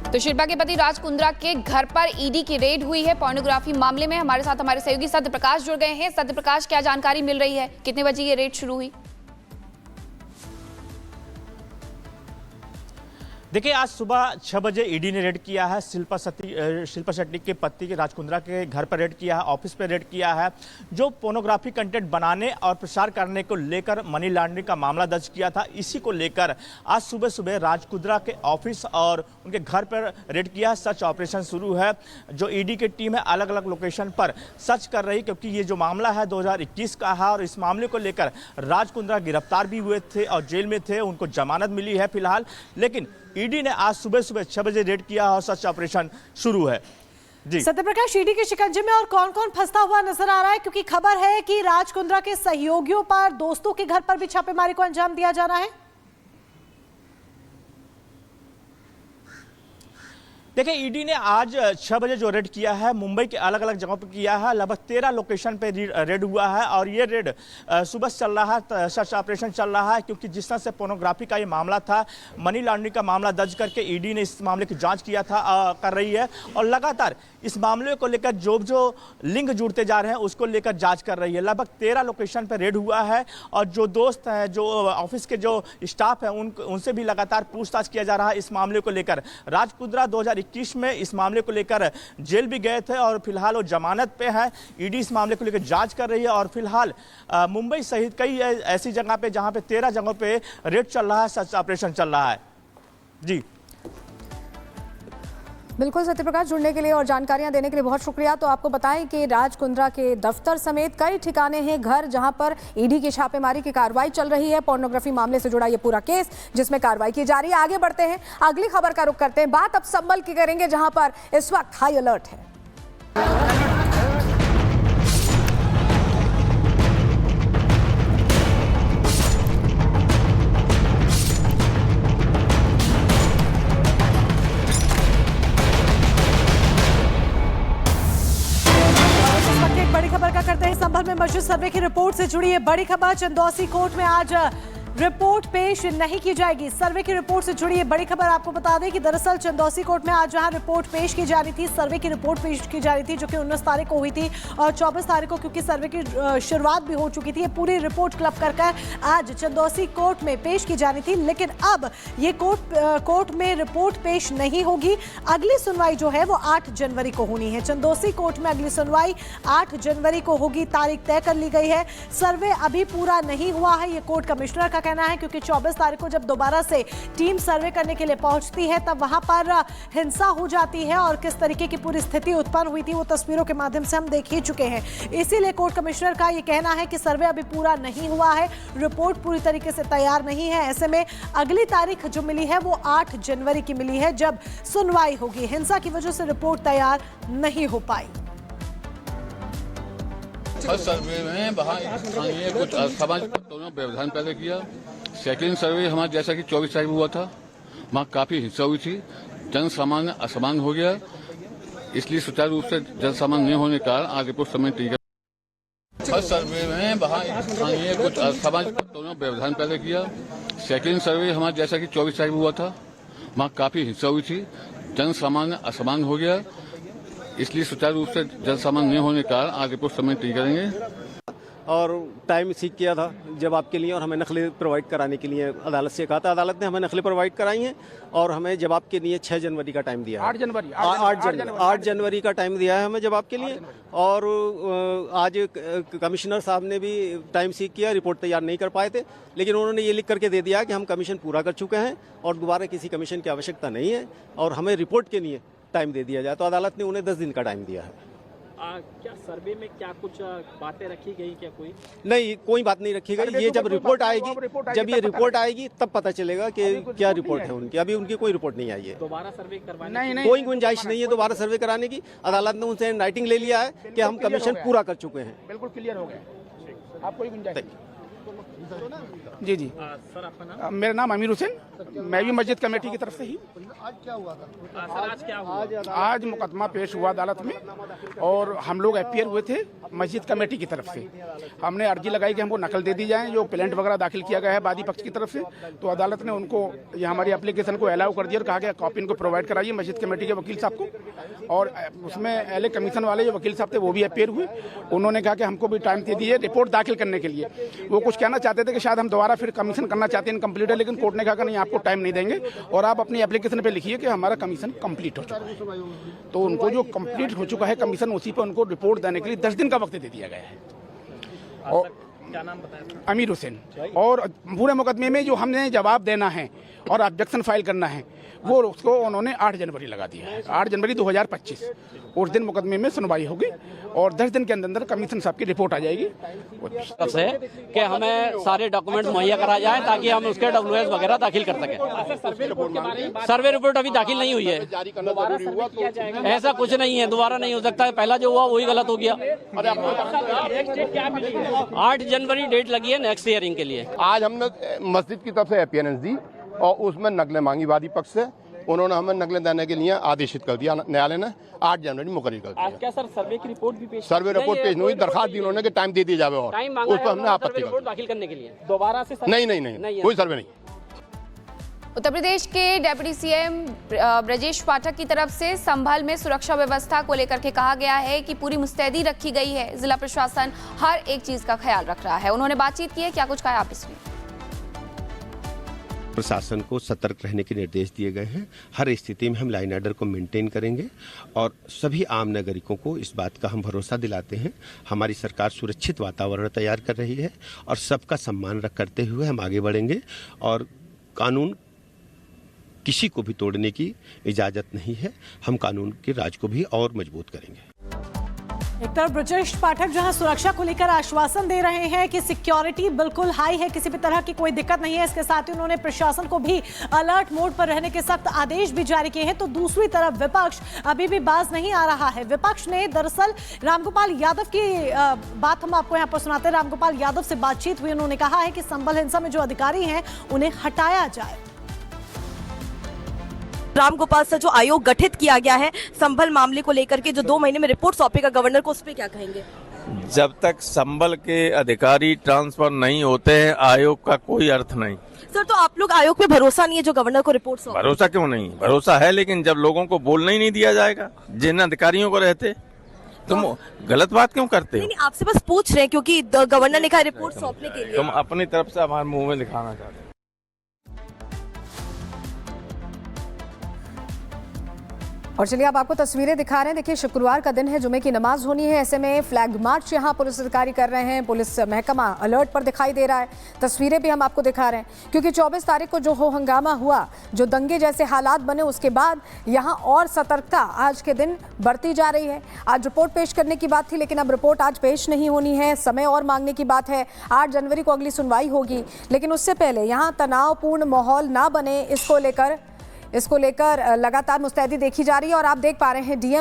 तो शिल्पा के पति राज कुंद्रा के घर पर ईडी की रेड हुई है पोर्नोग्राफी मामले में। हमारे साथ हमारे सहयोगी सत्य प्रकाश जुड़ गए हैं। सत्य प्रकाश, क्या जानकारी मिल रही है, कितने बजे ये रेड शुरू हुई? देखिए, आज सुबह 6 बजे ईडी ने रेड किया है शिल्पा शेट्टी के पति के राज कुंद्रा के घर पर रेड किया है, ऑफिस पर रेड किया है। जो पोर्नोग्राफी कंटेंट बनाने और प्रसार करने को लेकर मनी लॉन्ड्रिंग का मामला दर्ज किया था, इसी को लेकर आज सुबह सुबह राज कुंद्रा के ऑफिस और उनके घर पर रेड किया है। सर्च ऑपरेशन शुरू है। जो ईडी की टीम है अलग अलग लोकेशन पर सर्च कर रही, क्योंकि ये जो मामला है 2021 का है और इस मामले को लेकर राज कुंद्रा गिरफ्तार भी हुए थे और जेल में थे। उनको जमानत मिली है फिलहाल, लेकिन ईडी ने आज सुबह 6 बजे रेड किया और सर्च ऑपरेशन शुरू है। जी सत्यप्रकाश, ईडी के शिकंजे में और कौन कौन फंसा हुआ नजर आ रहा है? क्योंकि खबर है कि राज कुंद्रा के सहयोगियों पर, दोस्तों के घर पर भी छापेमारी को अंजाम दिया जा रहा है। देखिए, ईडी ने आज 6 बजे जो रेड किया है मुंबई के अलग अलग जगहों पर किया है। लगभग 13 लोकेशन पे रेड हुआ है और ये रेड सुबह चल रहा है, सर्च ऑपरेशन चल रहा है, क्योंकि जिस तरह से पोर्नोग्राफी का ये मामला था, मनी लॉन्ड्रिंग का मामला दर्ज करके ईडी ने इस मामले की जांच किया था कर रही है और लगातार इस मामले को लेकर जो लिंक जुड़ते जा रहे हैं उसको लेकर जांच कर रही है। लगभग 13 लोकेशन पर रेड हुआ है और जो दोस्त हैं, जो ऑफिस के जो स्टाफ हैं, उनसे भी लगातार पूछताछ किया जा रहा है इस मामले को लेकर। राज कुंद्रा 2021 में इस मामले को लेकर जेल भी गए थे और फिलहाल वो जमानत पे है। ईडी इस मामले को लेकर जांच कर रही है और फिलहाल मुंबई सहित कई ऐसी जगह पे जहां पे 13 जगहों पे रेड चल रहा है, सर्च ऑपरेशन चल रहा है। जी बिल्कुल सत्यप्रकाश, जुड़ने के लिए और जानकारियां देने के लिए बहुत शुक्रिया। तो आपको बताएं कि राज कुंद्रा के दफ्तर समेत कई ठिकाने हैं, घर, जहां पर ईडी की छापेमारी की कार्रवाई चल रही है। पोर्नोग्राफी मामले से जुड़ा ये पूरा केस जिसमें कार्रवाई की जा रही है। आगे बढ़ते हैं, अगली खबर का रुख करते हैं। बात अब संभल की करेंगे, जहां पर इस वक्त हाई अलर्ट है। बड़ी खबर का करते हैं संभल में मस्जिद सर्वे की रिपोर्ट से जुड़ी है बड़ी खबर। चंदौसी कोर्ट में आज रिपोर्ट पेश नहीं की जाएगी। सर्वे की रिपोर्ट से जुड़ी है बड़ी खबर। आपको बता दें कि दरअसल चंदौसी कोर्ट में आज जहां रिपोर्ट पेश की जा रही थी, सर्वे की रिपोर्ट पेश की जा रही थी, जो कि 19 तारीख को हुई थी और 24 तारीख को क्योंकि सर्वे की शुरुआत भी हो चुकी थी, ये पूरी रिपोर्ट क्लब कर आज चंदौसी कोर्ट में पेश की जानी थी। लेकिन अब ये कोर्ट में रिपोर्ट पेश नहीं होगी। अगली सुनवाई जो है वो 8 जनवरी को होनी है। चंदौसी कोर्ट में अगली सुनवाई 8 जनवरी को होगी, तारीख तय कर ली गई है। सर्वे अभी पूरा नहीं हुआ है, ये कोर्ट कमिश्नर का कहना है, क्योंकि 24 तारीख को जब दोबारा से टीम सर्वे करने के लिए पहुंचती है तब वहां पर हिंसा हो जाती है और किस तरीके की पूरी स्थिति उत्पन्न हुई थी वो तस्वीरों के माध्यम से हम देख ही चुके हैं। इसीलिए कोर्ट कमिश्नर का ये कहना है कि सर्वे अभी पूरा नहीं हुआ है, रिपोर्ट पूरी तरीके से तैयार नहीं है। ऐसे में अगली तारीख जो मिली है वो 8 जनवरी की मिली है, जब सुनवाई होगी। हिंसा की वजह से रिपोर्ट तैयार नहीं हो पाई। फर्स्ट सर्वे में वहाँ स्थानीय कुछ समाज तत्वों ने व्यवधान पैदा किया। सेकेंड सर्वे हमारा जैसा कि 24 तारीख हुआ था, वहाँ काफी हिंसा हुई थी, जन सामान्य असमान हो गया। इसलिए सुचारू रूप से जन सामान्य नहीं होने के कारण आज रिपोर्ट समय तय किया। फर्स्ट सर्वे में वहाँ स्थानीय कुछ समाज तत्वों ने व्यवधान पैदा किया। सेकेंड सर्वे हमारा जैसा कि 24 तारीख हुआ था, वहाँ काफी हिंसा हुई थी, जन सामान्य असमान हो गया। इसलिए सुचारू रूप से जन सामान्य नहीं होने के कारण आज रिपोर्ट समय तय करेंगे। और टाइम सीख किया था जवाब के लिए और हमें नकलें प्रोवाइड कराने के लिए अदालत से कहा था। अदालत ने हमें नकलें प्रोवाइड कराई हैं और हमें जवाब के लिए 6 जनवरी का टाइम दिया है। 8 जनवरी का टाइम दिया है हमें जवाब के लिए। और आज कमिश्नर साहब ने भी टाइम सीख किया, रिपोर्ट तैयार नहीं कर पाए थे, लेकिन उन्होंने ये लिख करके दे दिया कि हम कमीशन पूरा कर चुके हैं और दोबारा किसी कमीशन की आवश्यकता नहीं है और हमें रिपोर्ट के लिए टाइम दे दिया जाए। तो अदालत ने उन्हें 10 दिन का टाइम दिया है। क्या सर्वे में क्या कुछ बातें रखी गई? क्या कोई नहीं, कोई बात नहीं रखी गई। ये जब रिपोर्ट आएगी, जब ये रिपोर्ट आएगी तब पता चलेगा कि क्या रिपोर्ट है उनकी। अभी उनकी कोई रिपोर्ट नहीं आई है। दोबारा सर्वे करवाने कोई गुंजाइश नहीं है दोबारा सर्वे कराने की। अदालत ने उनसे राइटिंग ले लिया है कि हम कमीशन पूरा कर चुके हैं। बिल्कुल क्लियर हो गया, आप कोई गुंजाइश जी जी सर आपका नाम? मेरा नाम अमीर हुसैन, मैं भी मस्जिद कमेटी की तरफ से ही। सर आज क्या हुआ? आज मुकदमा पेश हुआ अदालत में और हम लोग अपीयर हुए थे मस्जिद कमेटी की तरफ से। हमने अर्जी लगाई कि हमको नकल दे दी जाए, जो प्लेंट वगैरह दाखिल किया गया है वादी पक्ष की तरफ से। तो अदालत ने उनको ये हमारी एप्लीकेशन को अलाउ कर दिया और कहा कि कॉपी इनको प्रोवाइड कराइए मस्जिद कमेटी के वकील साहब को। और उसमें एलए कमीशन वाले जो वकील साहब थे वो भी अपीयर हुए। उन्होंने कहा कि हमको भी टाइम दे दिए रिपोर्ट दाखिल करने के लिए। वो कुछ कहना चाहते थे कि शायद हम दोबारा फिर कमीशन करना चाहते हैं इनकम्प्लीट है, लेकिन कोर्ट ने कहा कि नहीं, आपको टाइम नहीं देंगे और आप अपनी एप्लीकेशन पे लिखिए कि हमारा कमीशन कंप्लीट हो चुका है। तो उनको जो कंप्लीट हो चुका है कमीशन, उसी पर उनको रिपोर्ट देने के लिए 10 दिन का वक्त दे दिया गया है। और क्या नाम बताया? अमीर हुसैन। और पूरे मुकदमे में जो हमने जवाब देना है और ऑब्जेक्शन फाइल करना है वो उसको उन्होंने 8 जनवरी लगा दिया है, 8 जनवरी 2025। उस दिन मुकदमे में सुनवाई होगी और 10 दिन के अंदर अंदर कमीशन साहब की रिपोर्ट आ जाएगी से कि हमें सारे डॉक्यूमेंट्स मुहैया करा जाए ताकि हम उसके WS वगैरह दाखिल कर सकें। सर्वे रिपोर्ट अभी दाखिल नहीं हुई है, ऐसा कुछ नहीं है, दोबारा नहीं हो सकता है। पहला जो हुआ वही गलत हो गया। 8 जनवरी डेट लगी है नेक्स्ट हियरिंग के लिए। आज हमने मस्जिद की तरफ से अपीयरेंस दी और उसमें नकलें मांगी वादी पक्ष से। उन्होंने हमें नकलें देने के लिए आदेशित कर दिया, न्यायालय ने 8 जनवरी मुकर्रर कर दिया। क्या सर सर्वे की रिपोर्ट भी पेश? सर्वे रिपोर्ट पेश नहीं हुई, दरखास्त दी उन्होंने कि टाइम दे दिया जाए और उस पर हमने आपत्ति कर दाखिल करने के लिए दोबारा से नहीं कोई सर्वे नहीं। उत्तर प्रदेश के डेप्यूटी सीएम ब्रजेश पाठक की तरफ से संभल में सुरक्षा व्यवस्था को लेकर के कहा गया है कि पूरी मुस्तैदी रखी गई है, जिला प्रशासन हर एक चीज का ख्याल रख रहा है। उन्होंने बातचीत की है, क्या कुछ कहा आप इसमें? प्रशासन को सतर्क रहने के निर्देश दिए गए हैं। हर स्थिति में हम लाइन ऑर्डर को मेंटेन करेंगे और सभी आम नागरिकों को इस बात का हम भरोसा दिलाते हैं। हमारी सरकार सुरक्षित वातावरण तैयार कर रही है और सबका सम्मान करते हुए हम आगे बढ़ेंगे और कानून किसी को भी तोड़ने की इजाजत नहीं है। हम कानून के राज को भी और मजबूत करेंगे। एक तरफ ब्रजेश पाठक जो है सुरक्षा को लेकर आश्वासन दे रहे हैं कि सिक्योरिटी बिल्कुल हाई है, किसी भी तरह की कोई दिक्कत नहीं है। इसके साथ ही उन्होंने प्रशासन को भी अलर्ट मोड पर रहने के सख्त आदेश भी जारी किए हैं। तो दूसरी तरफ विपक्ष अभी भी बाज नहीं आ रहा है। विपक्ष ने दरअसल रामगोपाल यादव की बात हम आपको यहाँ पर सुनाते हैं। रामगोपाल यादव से बातचीत हुई, उन्होंने कहा है कि संभल हिंसा में जो अधिकारी हैं उन्हें हटाया जाए। रामगोपाल से जो आयोग गठित किया गया है संभल मामले को लेकर के, जो 2 महीने में रिपोर्ट सौंपेगा गवर्नर को, उस पर क्या कहेंगे? जब तक संभल के अधिकारी ट्रांसफर नहीं होते हैं आयोग का कोई अर्थ नहीं। सर, तो आप लोग आयोग पे भरोसा नहीं है जो गवर्नर को रिपोर्ट सौंपे? भरोसा क्यों नहीं, भरोसा है, लेकिन जब लोगों को बोलना ही नहीं दिया जाएगा जिन अधिकारियों को रहते, तुम गलत बात क्यों करते हो? नहीं, आपसे बस पूछ रहे हैं क्योंकि गवर्नर ने कहा रिपोर्ट सौंपने के लिए। तुम अपनी तरफ से हमारे मुंह में दिखाना चाहते हो। और चलिए अब आपको तस्वीरें दिखा रहे हैं। देखिए, शुक्रवार का दिन है, जुमे की नमाज होनी है, ऐसे में फ्लैग मार्च यहाँ पुलिस अधिकारी कर रहे हैं। पुलिस महकमा अलर्ट पर दिखाई दे रहा है। तस्वीरें भी हम आपको दिखा रहे हैं क्योंकि 24 तारीख को जो हो हंगामा हुआ, जो दंगे जैसे हालात बने, उसके बाद यहाँ और सतर्कता आज के दिन बढ़ती जा रही है। आज रिपोर्ट पेश करने की बात थी, लेकिन अब रिपोर्ट आज पेश नहीं होनी है, समय और मांगने की बात है। 8 जनवरी को अगली सुनवाई होगी, लेकिन उससे पहले यहाँ तनावपूर्ण माहौल ना बने, इसको लेकर लगातार मुस्तैदी देखी जा रही है। और आप देख पा रहे हैं डीएम